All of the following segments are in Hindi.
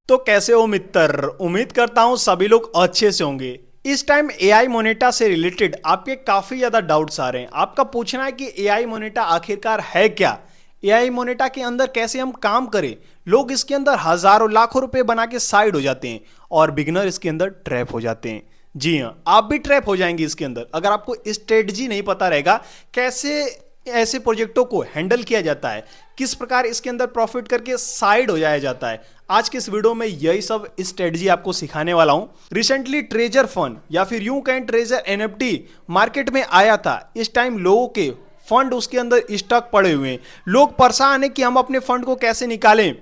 तो कैसे हो मित्र। उम्मीद करता हूं सभी लोग अच्छे से होंगे। इस टाइम एआई मोनेटा से रिलेटेड आपके काफी ज्यादा डाउट्स आ रहे हैं। आपका पूछना है कि एआई मोनेटा आखिरकार है क्या, एआई मोनेटा के अंदर कैसे हम काम करें। लोग इसके अंदर हजारों लाखों रुपए बना के साइड हो जाते हैं और बिगनर इसके अंदर ट्रैप हो जाते हैं। जी हाँ, आप भी ट्रैप हो जाएंगे इसके अंदर अगर आपको स्ट्रेटजी नहीं पता रहेगा कैसे ऐसे प्रोजेक्टों को हैंडल किया जाता है, किस प्रकार इसके अंदर प्रॉफिट करके साइड हो जाया जाता है। आज के इस वीडियो में यही सब स्ट्रेटजी आपको सिखाने वाला हूं। रिसेंटली ट्रेजर फंड या फिर यूं कहें ट्रेजर एनएफटी मार्केट में आया था। इस टाइम लोगों के फंड उसके अंदर स्टक पड़े हुए हैं। लोग परेशान है कि हम अपने फंड को कैसे निकालें,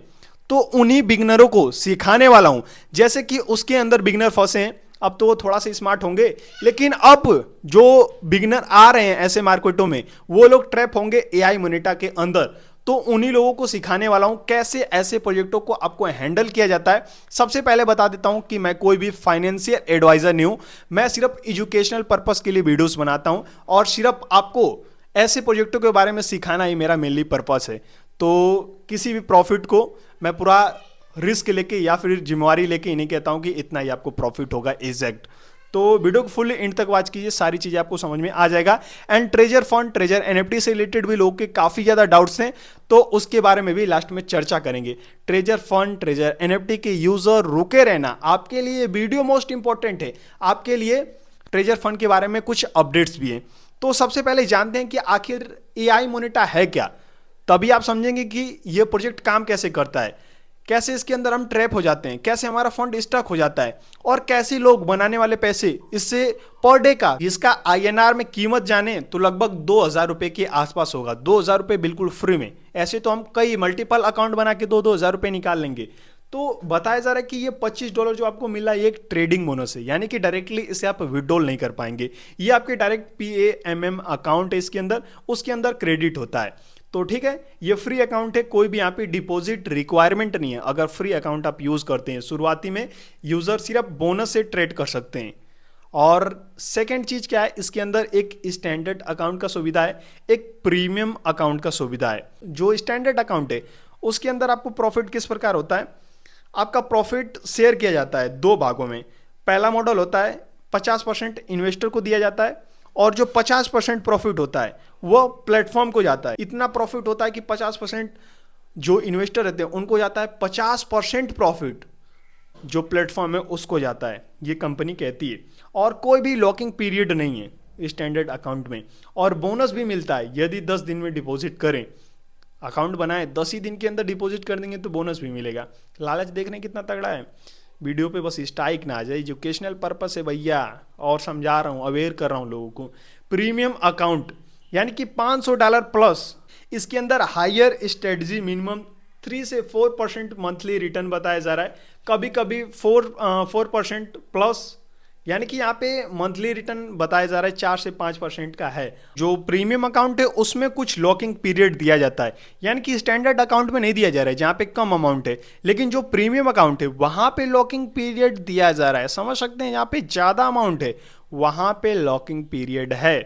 तो उन्हीं बिगनरों को सिखाने वाला हूं। जैसे कि उसके अंदर बिगनर फंसे हैं, अब तो वो थोड़ा सा स्मार्ट होंगे, लेकिन अब जो बिगनर आ रहे हैं ऐसे मार्केटों में वो लोग ट्रैप होंगे एआई मोनेटा के अंदर। तो उन्हीं लोगों को सिखाने वाला हूं कैसे ऐसे प्रोजेक्टों को आपको हैंडल किया जाता है। सबसे पहले बता देता हूं कि मैं कोई भी फाइनेंशियल एडवाइजर नहीं हूं, मैं सिर्फ एजुकेशनल पर्पस के लिए वीडियोस बनाता हूं और सिर्फ आपको ऐसे प्रोजेक्टों के बारे में सिखाना ही मेरा मेनली पर्पस है। तो किसी भी प्रॉफिट को मैं पूरा रिस्क लेके या फिर जिम्मेवारी लेके नहीं कहता हूं कि इतना ही आपको प्रॉफिट होगा एग्जैक्ट। तो वीडियो को फुल एंड तक वॉच कीजिए, सारी चीजें आपको समझ में आ जाएगा। And treasure fund treasure NFT से रिलेटेड भी लोगों के काफी ज्यादा डाउट्स हैं, तो उसके बारे में भी लास्ट में चर्चा करेंगे। ट्रेजर फंड ट्रेजर एनएफटी के यूजर रुके रहना, आपके लिए वीडियो मोस्ट इंपॉर्टेंट है। आपके लिए ट्रेजर फंड के बारे में कुछ अपडेट्स भी हैं। तो सबसे पहले जानते हैं कि आखिर एआई मोनेटा है क्या, तभी आप समझेंगे कि यह प्रोजेक्ट काम कैसे करता है, कैसे इसके अंदर हम ट्रैप हो जाते हैं, कैसे हमारा फंड स्टक हो जाता है और कैसे लोग बनाने वाले पैसे इससे पर डे का इसका आईएनआर में कीमत जाने तो लगभग 2000 रुपए के आसपास होगा। 2000 रुपए बिल्कुल फ्री में। ऐसे तो हम कई मल्टीपल अकाउंट बना के 2000 रुपए निकाल लेंगे। तो बताया जा रहा है कि ये $25 जो आपको मिला है ये एक ट्रेडिंग बोनस है, यानी कि डायरेक्टली इसे आप विड्रॉल नहीं कर पाएंगे। ये आपके डायरेक्ट PAMM अकाउंट है इसके अंदर, उसके अंदर क्रेडिट होता है। तो ठीक है, ये फ्री अकाउंट है, कोई भी यहाँ पे डिपॉजिट रिक्वायरमेंट नहीं है। अगर फ्री अकाउंट आप यूज करते हैं शुरुआती में यूजर सिर्फ बोनस से ट्रेड कर सकते हैं। और सेकेंड चीज क्या है, इसके अंदर एक स्टैंडर्ड अकाउंट का सुविधा है, एक प्रीमियम अकाउंट का सुविधा है। जो स्टैंडर्ड अकाउंट है उसके अंदर आपको प्रॉफिट किस प्रकार होता है, आपका प्रॉफिट शेयर किया जाता है दो भागों में। पहला मॉडल होता है 50% इन्वेस्टर को दिया जाता है और जो 50% प्रॉफिट होता है वो प्लेटफॉर्म को जाता है। इतना प्रॉफिट होता है कि 50% जो इन्वेस्टर रहते हैं उनको जाता है, 50% प्रॉफिट जो प्लेटफॉर्म है उसको जाता है, ये कंपनी कहती है। और कोई भी लॉकिंग पीरियड नहीं है स्टैंडर्ड अकाउंट में। और बोनस भी मिलता है, यदि 10 दिन में डिपॉजिट करें, अकाउंट बनाए 10 ही दिन के अंदर डिपॉजिट कर देंगे तो बोनस भी मिलेगा। लालच देखने कितना तगड़ा है। वीडियो पे बस स्ट्राइक ना आ जाए, एजुकेशनल पर्पस है भैया, और समझा रहा हूँ, अवेयर कर रहा हूँ लोगों को। प्रीमियम अकाउंट यानी कि $500 प्लस, इसके अंदर हायर स्ट्रेटजी मिनिमम 3 से 4% मंथली रिटर्न बताया जा रहा है, कभी कभी 4% प्लस, यानी कि यहाँ पे मंथली रिटर्न बताया जा रहा है 4 से 5% का है। जो प्रीमियम अकाउंट है उसमें कुछ लॉकिंग पीरियड दिया जाता है, यानी कि स्टैंडर्ड अकाउंट में नहीं दिया जा रहा है जहाँ पे कम अमाउंट है, लेकिन जो प्रीमियम अकाउंट है वहाँ पे लॉकिंग पीरियड दिया जा रहा है। समझ सकते हैं, यहाँ पे ज़्यादा अमाउंट है वहाँ पे लॉकिंग पीरियड है।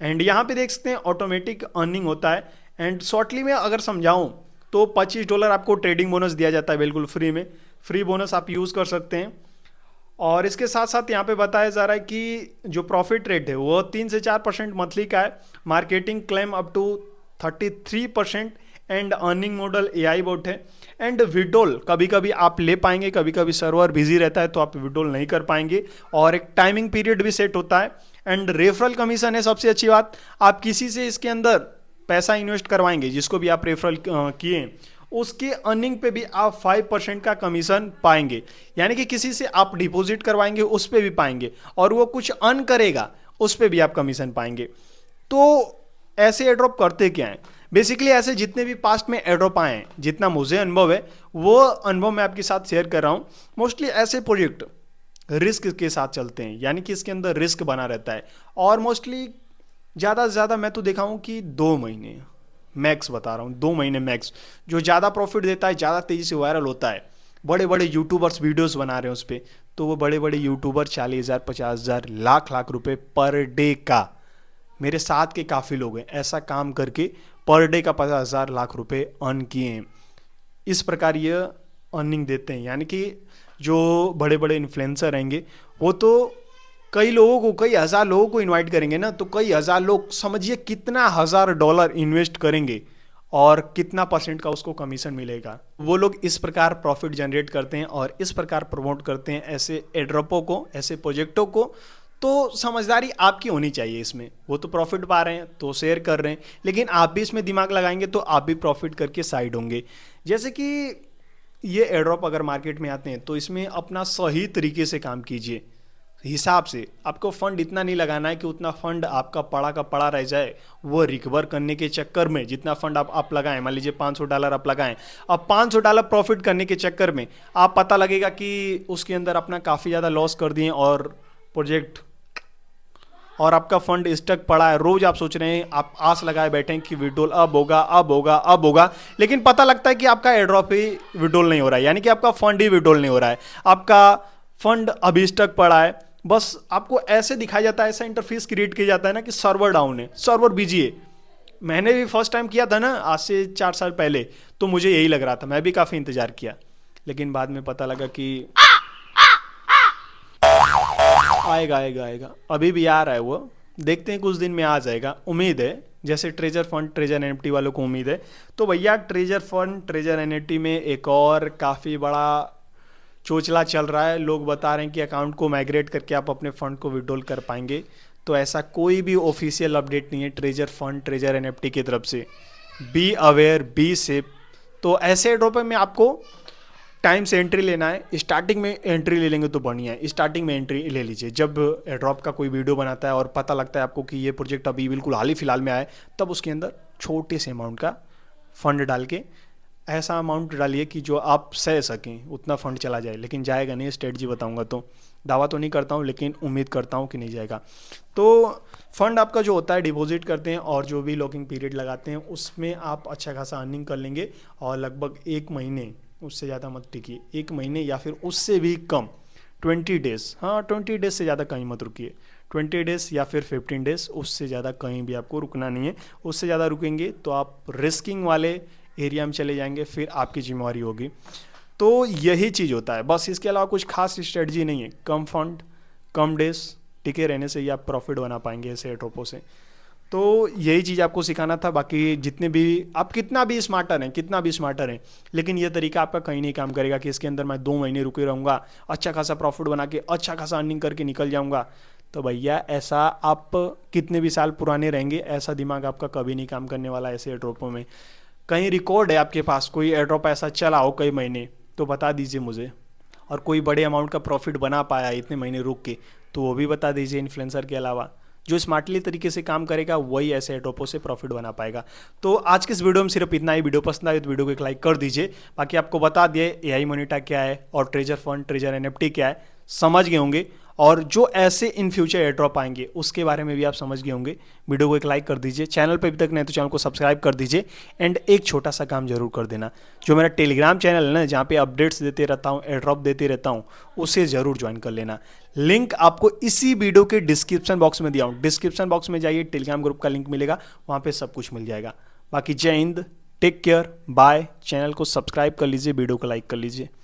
एंड यहाँ पे देख सकते हैं ऑटोमेटिक अर्निंग होता है। एंड शॉर्टली में अगर समझाऊँ तो $25 आपको ट्रेडिंग बोनस दिया जाता है बिल्कुल फ्री में। फ्री बोनस आप यूज़ कर सकते हैं। और इसके साथ साथ यहाँ पे बताया जा रहा है कि जो प्रॉफिट रेट है वो 3 से 4% मंथली का है। Marketing claim up to 33%। And earning model AI bot है। एंड विड्रॉल कभी कभी आप ले पाएंगे, कभी कभी सर्वर बिजी रहता है तो आप विड्रॉल नहीं कर पाएंगे। और एक टाइमिंग पीरियड भी सेट होता है। एंड रेफरल कमीशन है सबसे अच्छी बात, आप किसी से इसके अंदर पैसा इन्वेस्ट करवाएंगे जिसको भी आप रेफरल किए, उसके अर्निंग पे भी आप 5% का कमीशन पाएंगे। यानी कि किसी से आप डिपॉजिट करवाएंगे उस पे भी पाएंगे, और वो कुछ अर्न करेगा उस पे भी आप कमीशन पाएंगे। तो ऐसे एड्रॉप करते क्या हैं, बेसिकली ऐसे जितने भी पास्ट में एड्रॉप आए हैं, जितना मुझे अनुभव है वो अनुभव मैं आपके साथ शेयर कर रहा हूँ। मोस्टली ऐसे प्रोजेक्ट रिस्क के साथ चलते हैं, यानी कि इसके अंदर रिस्क बना रहता है। और मोस्टली ज़्यादा से ज़्यादा मैं तो देखा हूँ कि 2 महीने मैक्स, बता रहा हूँ 2 महीने मैक्स, जो ज़्यादा प्रॉफिट देता है, ज़्यादा तेज़ी से वायरल होता है। बड़े बड़े यूट्यूबर्स वीडियोस बना रहे हैं उस पर, तो वो बड़े बड़े यूट्यूबर 40,000 50,000 लाख लाख रुपए पर डे का, मेरे साथ के काफ़ी लोग हैं ऐसा काम करके पर डे का 50,000 लाख रुपए अर्न किए हैं। इस प्रकार ये अर्निंग देते हैं, यानी कि जो बड़े बड़े इन्फ्लुएंसर रहेंगे वो तो कई लोगों को, कई हज़ार लोगों को इनवाइट करेंगे ना, तो कई हज़ार लोग, समझिए कितना $1000 इन्वेस्ट करेंगे और कितना परसेंट का उसको कमीशन मिलेगा। वो लोग इस प्रकार प्रॉफिट जनरेट करते हैं और इस प्रकार प्रमोट करते हैं ऐसे एड्रॉपों को, ऐसे प्रोजेक्टों को। तो समझदारी आपकी होनी चाहिए इसमें। वो तो प्रॉफिट पा रहे हैं तो शेयर कर रहे हैं, लेकिन आप भी इसमें दिमाग लगाएंगे तो आप भी प्रॉफिट करके साइड होंगे। जैसे कि ये एड्रॉप अगर मार्केट में आते हैं तो इसमें अपना सही तरीके से काम कीजिए, हिसाब से। आपको फंड इतना नहीं लगाना है कि उतना फंड आपका पड़ा का पड़ा रह जाए। वो रिकवर करने के चक्कर में जितना फंड आप लगाएं, मान लीजिए $500 आप लगाएं, अब $500 प्रॉफिट करने के चक्कर में आप पता लगेगा कि उसके अंदर अपना काफ़ी ज़्यादा लॉस कर दिए और प्रोजेक्ट, और आपका फंड स्टक पड़ा है। रोज आप सोच रहे हैं, आप आस लगाए बैठे हैं कि विड्रॉल अब होगा, अब होगा, अब होगा, लेकिन पता लगता है कि आपका एड्रॉप ही विड्रॉल नहीं हो रहा है, यानी कि आपका फंड ही विड्रॉल नहीं हो रहा है, आपका फंड अभी स्टक पड़ा है। बस आपको ऐसे दिखाया जाता है, ऐसा इंटरफेस क्रिएट किया जाता है ना कि सर्वर डाउन है, सर्वर बिजी है। मैंने भी फर्स्ट टाइम किया था ना, आज से 4 साल पहले, तो मुझे यही लग रहा था, मैं भी काफ़ी इंतज़ार किया, लेकिन बाद में पता लगा कि आएगा आएगा आएगा। अभी भी आ रहा है वो, देखते हैं कुछ दिन में आ जाएगा, उम्मीद है। जैसे ट्रेजर फंड, ट्रेजर एनएफटी वालों को उम्मीद है। तो भैया ट्रेजर फंड, ट्रेजर एनएफटी में एक और काफ़ी बड़ा चोचला चल रहा है। लोग बता रहे हैं कि अकाउंट को माइग्रेट करके आप अपने फंड को विड्रॉल कर पाएंगे। तो ऐसा कोई भी ऑफिशियल अपडेट नहीं है ट्रेजर फंड, ट्रेजर एनएफटी की तरफ से। Be aware, be safe. तो ऐसे ड्रॉप में आपको टाइम से एंट्री लेना है। स्टार्टिंग में एंट्री ले लेंगे तो बढ़िया है, स्टार्टिंग में एंट्री ले लीजिए। जब एड्रॉप का कोई वीडियो बनाता है और पता लगता है आपको कि ये प्रोजेक्ट अभी बिल्कुल हाल ही फिलहाल में आए, तब उसके अंदर छोटे से अमाउंट का फंड डाल के, ऐसा अमाउंट डालिए कि जो आप सह सकें, उतना फंड चला जाए। लेकिन जाएगा नहीं, स्ट्रेटजी बताऊंगा तो। दावा तो नहीं करता हूँ, लेकिन उम्मीद करता हूँ कि नहीं जाएगा। तो फंड आपका जो होता है डिपॉजिट करते हैं और जो भी लॉकिंग पीरियड लगाते हैं, उसमें आप अच्छा खासा अर्निंग कर लेंगे। और लगभग 1 महीने, उससे ज़्यादा मत टिकिए, 1 महीने या फिर उससे भी कम, 20 डेज़, हाँ 20 डेज़ से ज़्यादा कहीं मत रुकिए। 20 डेज़ या फिर 15 डेज़, उससे ज़्यादा कहीं भी आपको रुकना नहीं है। उससे ज़्यादा रुकेंगे तो आप रिस्किंग वाले एरिया में चले जाएंगे, फिर आपकी जिम्मेवारी होगी। तो यही चीज़ होता है, बस इसके अलावा कुछ खास स्ट्रेटजी नहीं है। कम फंड, कम डेज टिके रहने से ही आप प्रॉफिट बना पाएंगे ऐसे एड्रॉपों से। तो यही चीज़ आपको सिखाना था। बाकी जितने भी आप कितना भी स्मार्टर हैं, कितना भी स्मार्टर हैं, लेकिन ये तरीका आपका कहीं नहीं काम करेगा कि इसके अंदर मैं 2 महीने रुके रहूँगा, अच्छा खासा प्रॉफिट बना के अच्छा खासा अर्निंग करके निकल जाऊँगा। तो भैया ऐसा आप कितने भी साल पुराने रहेंगे, ऐसा दिमाग आपका कभी नहीं काम करने वाला ऐसे एड्रॉपों में। कहीं रिकॉर्ड है आपके पास, कोई एड्रॉप ऐसा चला हो कई महीने, तो बता दीजिए मुझे। और कोई बड़े अमाउंट का प्रॉफिट बना पाया इतने महीने रुक के, तो वो भी बता दीजिए। इन्फ्लुएंसर के अलावा जो स्मार्टली तरीके से काम करेगा वही ऐसे एड्रॉपों से प्रॉफिट बना पाएगा। तो आज के इस वीडियो में सिर्फ इतना ही। वीडियो पसंद आए तो वीडियो को एक लाइक कर दीजिए। बाकी आपको बता दिए एआई मोनेटा क्या है और ट्रेजर फंड, ट्रेजर एनएफटी क्या है, समझ गए होंगे। और जो ऐसे इन फ्यूचर एयरड्रॉप आएंगे उसके बारे में भी आप समझ गए होंगे। वीडियो को एक लाइक कर दीजिए, चैनल पर अभी तक नहीं तो चैनल को सब्सक्राइब कर दीजिए। एंड एक छोटा सा काम जरूर कर देना, जो मेरा टेलीग्राम चैनल है ना, जहाँ पे अपडेट्स देते रहता हूँ, एयरड्रॉप देते रहता हूँ, उसे जरूर ज्वाइन कर लेना। लिंक आपको इसी वीडियो के डिस्क्रिप्शन बॉक्स में दिया हूँ। डिस्क्रिप्शन बॉक्स में जाइए, टेलीग्राम ग्रुप का लिंक मिलेगा, वहाँ पे सब कुछ मिल जाएगा। बाकी जय Hind, take care, bye. Channel को सब्सक्राइब कर लीजिए, वीडियो को लाइक कर लीजिए।